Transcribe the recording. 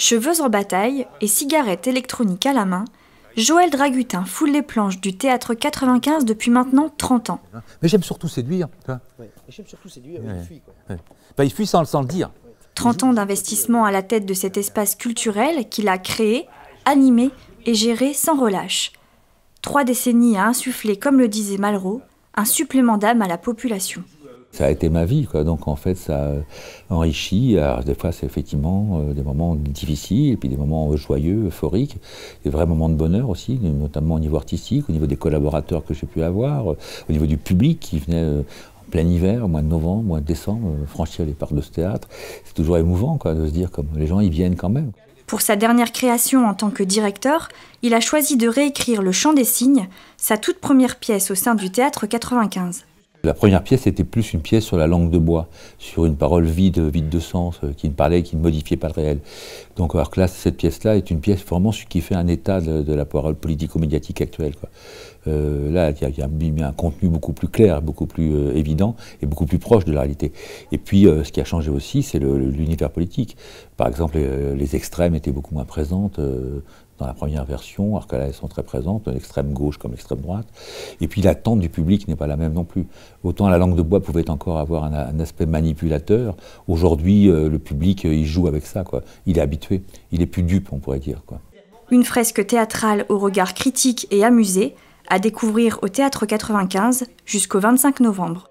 Cheveux en bataille et cigarette électronique à la main, Joël Dragutin foule les planches du Théâtre 95 depuis maintenant 30 ans. Mais j'aime surtout séduire. Ouais. J'aime surtout séduire, il fuit. Quoi. Ouais. Ben, il fuit sans le dire. 30 ans d'investissement à la tête de cet espace culturel qu'il a créé, animé et géré sans relâche. 3 décennies à insuffler, comme le disait Malraux, un supplément d'âme à la population. Ça a été ma vie, quoi. Donc en fait ça enrichit. Alors, des fois c'est effectivement des moments difficiles, et puis des moments joyeux, euphoriques, des vrais moments de bonheur aussi, notamment au niveau artistique, au niveau des collaborateurs que j'ai pu avoir, au niveau du public qui venait en plein hiver, au mois de novembre, au mois de décembre, franchir les portes de ce théâtre. C'est toujours émouvant, quoi, de se dire comme les gens ils viennent quand même. Pour sa dernière création en tant que directeur, il a choisi de réécrire Le Chant des Cygnes, sa toute première pièce au sein du Théâtre 95. La première pièce était plus une pièce sur la langue de bois, sur une parole vide de sens, qui ne parlait, qui ne modifiait pas le réel. Donc alors que là, cette pièce-là est une pièce vraiment qui fait un état de la parole politico-médiatique actuelle, quoi. Là, il y a un contenu beaucoup plus clair, beaucoup plus évident et beaucoup plus proche de la réalité. Et puis, ce qui a changé aussi, c'est l'univers politique. Par exemple, les extrêmes étaient beaucoup moins présentes dans la première version, alors que là, elles sont très présentes, l'extrême gauche comme l'extrême droite. Et puis, l'attente du public n'est pas la même non plus. Autant la langue de bois pouvait encore avoir un aspect manipulateur, aujourd'hui, le public, il joue avec ça, quoi. Il est habitué, il est plus dupe, on pourrait dire, quoi. Une fresque théâtrale au regard critique et amusé, à découvrir au Théâtre 95 jusqu'au 25 novembre.